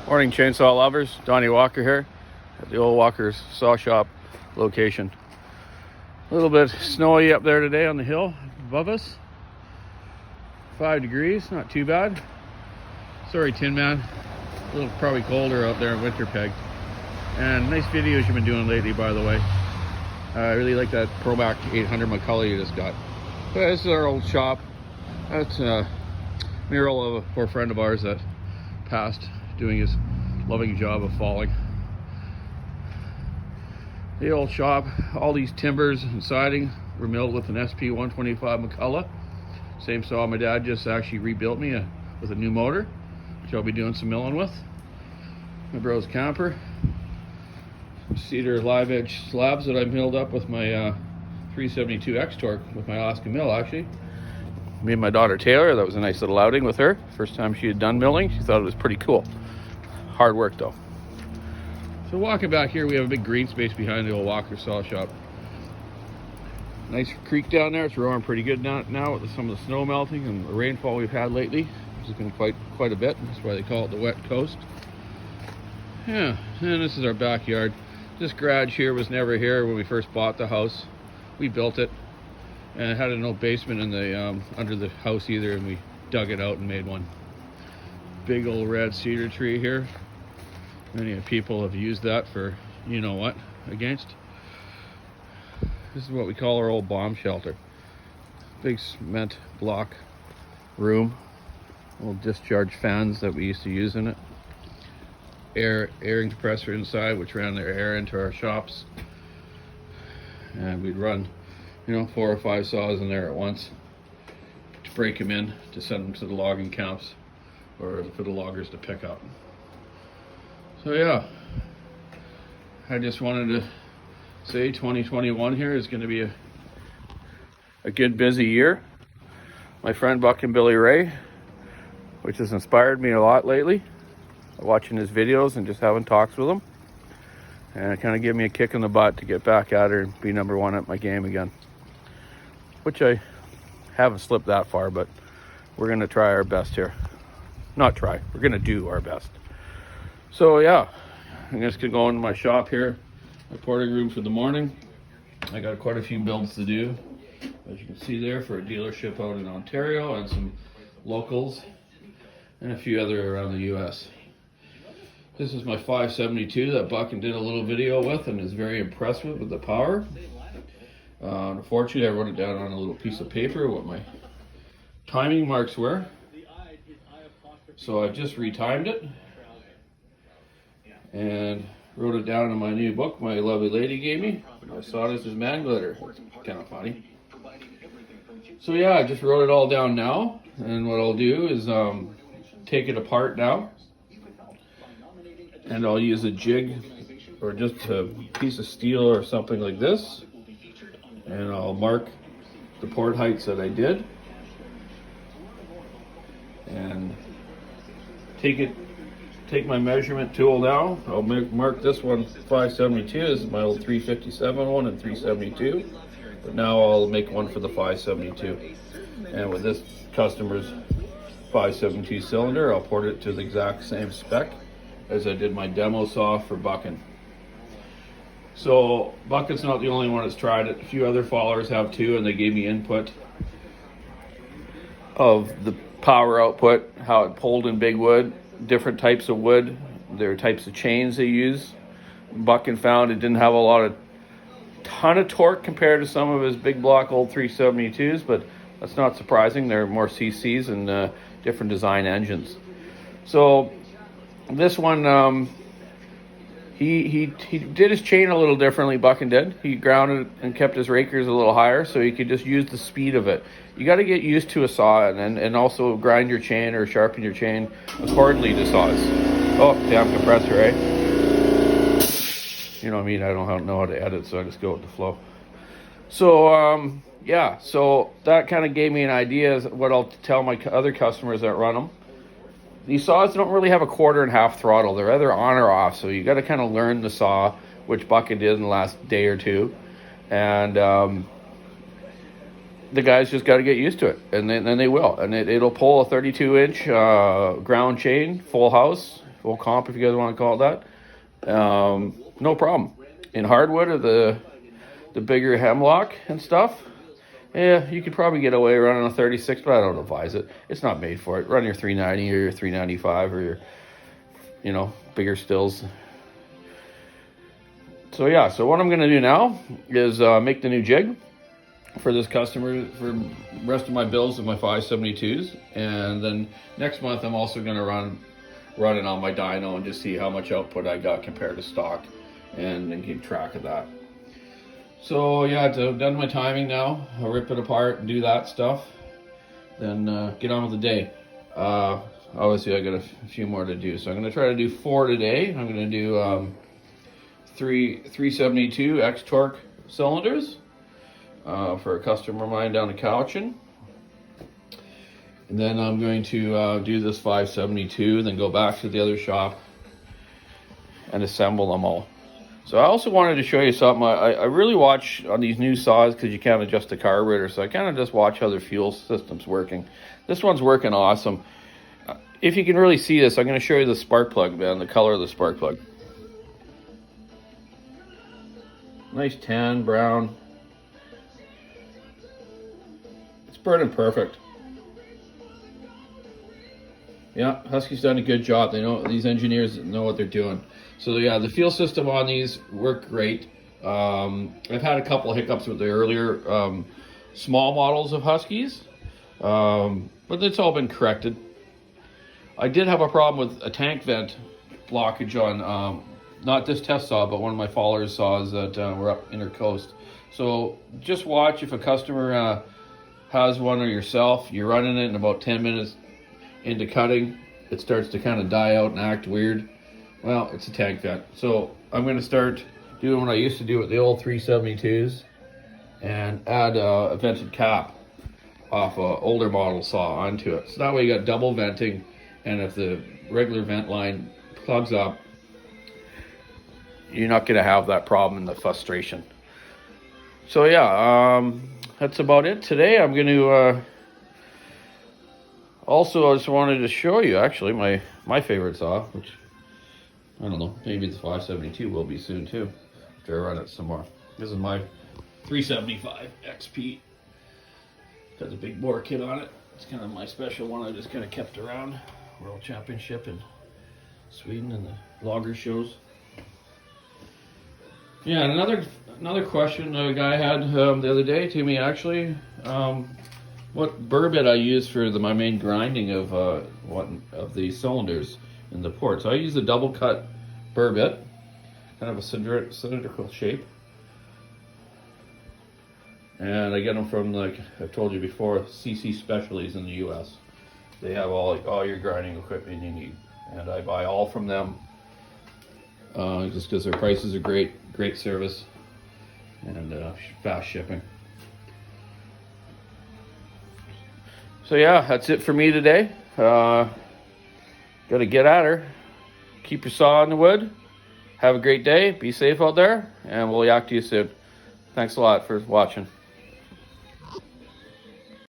Morning, chainsaw lovers. Donnie Walker here at the old Walker's Saw Shop location. A little bit snowy up there today on the hill above us. 5 degrees, not too bad. Sorry, Tin Man. A little probably colder out there in Winterpeg. And nice videos you've been doing lately, by the way. I really like that ProMac 800 McCullough you just got. But this is our old shop. That's a mural of a poor friend of ours that passed doing his loving job of falling. The old shop, all these timbers and siding were milled with an SP 125 McCullough. Same saw my dad just actually rebuilt me with a new motor, which I'll be doing some milling with. My bro's camper. Some cedar live edge slabs that I milled up with my 372 X-Torque with my Alaska mill actually. Me and my daughter Taylor, that was a nice little outing with her. First time she had done milling, she thought it was pretty cool. Hard work though. So walking back here, we have a big green space behind the old Walker Saw Shop. Nice creek down there. It's roaring pretty good now with some of the snow melting and the rainfall we've had lately. It's been quite a bit. That's why they call it the wet coast. Yeah, and this is our backyard. This garage here was never here when we first bought the house. We built it, and it had no basement in the under the house either, and we dug it out and made one. Big old red cedar tree here. Many people have used that for you know what against. This is what we call our old bomb shelter. Big cement block room. Little discharge fans that we used to use in it. Airing compressor inside, which ran their air into our shops. And we'd run, 4 or 5 saws in there at once to break them in, to send them to the logging camps or for the loggers to pick up. So yeah, I just wanted to say 2021 here is going to be a good busy year. My friend Buck and Billy Ray, which has inspired me a lot lately, watching his videos and just having talks with him, and it kind of gave me a kick in the butt to get back at her and be number one at my game again, which I haven't slipped that far, but we're going to try our best here. Not try, we're going to do our best. So yeah, I'm just going to go into my shop here, my porting room for the morning. I got quite a few builds to do, as you can see there, for a dealership out in Ontario and some locals and a few other around the US. This is my 572 that Buck did a little video with and is very impressed with the power. Unfortunately, I wrote it down on a little piece of paper what my timing marks were. So I just retimed it and wrote it down in my new book my lovely lady gave me. I saw this as man glitter. It's kind of funny. So yeah, I just wrote it all down now, and what I'll do is take it apart now, and I'll use a jig or just a piece of steel or something like this, and I'll mark the port heights that I did and take my measurement tool now. I'll mark this one 572. This is my old 357 one and 372, but now I'll make one for the 572, and with this customer's 572 cylinder, I'll port it to the exact same spec as I did my demo saw for Buckin. So Buckin's not the only one that's tried it. A few other followers have too, and they gave me input of the power output, how it pulled in big wood, different types of wood, their types of chains they use. Buckin found it didn't have a ton of torque compared to some of his big block old 372s, but that's not surprising. They're more CCs and different design engines. So this one, he did his chain a little differently. Buckin did. He grounded and kept his rakers a little higher so he could just use the speed of it. You got to get used to a saw and also grind your chain or sharpen your chain accordingly to saws. Oh, damn compressor, eh? You know what I mean? I don't know how to edit, so I just go with the flow. So yeah, so that kind of gave me an idea of what I'll tell my other customers that run them. These saws don't really have a 1/4 throttle. They're either on or off, so you got to kind of learn the saw, which Buckin did in the last day or two, and the guys just got to get used to it, and then they will, and it'll pull a 32-inch ground chain, full house, full comp if you guys want to call it that. No problem. In hardwood or the bigger hemlock and stuff, yeah, you could probably get away running a 36, but I don't advise it. It's not made for it. Run your 390 or your 395 or your, bigger stills. So yeah, so what I'm going to do now is make the new jig for this customer for the rest of my bills of my 572s. And then next month I'm also going to run it on my dyno and just see how much output I got compared to stock and then keep track of that. So yeah, I've done my timing now. I'll rip it apart and do that stuff. Then get on with the day. Obviously I got a few more to do. So I'm going to try to do 4 today. I'm going to do 372 X torque cylinders for a customer of mine down in Cowichan. And then I'm going to do this 572, then go back to the other shop and assemble them all. So I also wanted to show you something. I really watch on these new saws because you can't adjust the carburetor. So I kind of just watch how their fuel system's working. This one's working awesome. If you can really see this, I'm going to show you the spark plug, man, the color of the spark plug. Nice tan, brown. It's burning perfect. Yeah, Husky's done a good job. They know, these engineers know what they're doing. So yeah, the fuel system on these work great. I've had a couple of hiccups with the earlier small models of Huskies, but it's all been corrected. I did have a problem with a tank vent blockage on, not this test saw, but one of my Fallers saws that were up Intercoast. So just watch if a customer has one or yourself, you're running it in about 10 minutes into cutting, it starts to kind of die out and act weird. Well, it's a tank vent. So I'm going to start doing what I used to do with the old 372s and add a vented cap off a older model saw onto it. So that way you got double venting, and if the regular vent line plugs up, you're not going to have that problem and the frustration. So yeah, that's about it today. I'm going to also, I just wanted to show you actually my favorite saw, which I don't know, maybe the 572 will be soon too, after I run it some more. This is my 375 XP. Got the big bore kit on it. It's kind of my special one. I just kind of kept around World Championship in Sweden and the logger shows. Yeah, and another question a guy had the other day to me actually. What burr bit I use for my main grinding of the cylinders in the port. So I use a double cut burr bit, kind of a cylindrical shape, and I get them from, like I've told you before, CC Specialties in the U.S. They have all your grinding equipment you need, and I buy all from them just because their prices are great service, and fast shipping. So yeah, that's it for me today. Gotta get at her. Keep your saw in the wood. Have a great day. Be safe out there, and we'll yak to you soon. Thanks a lot for watching.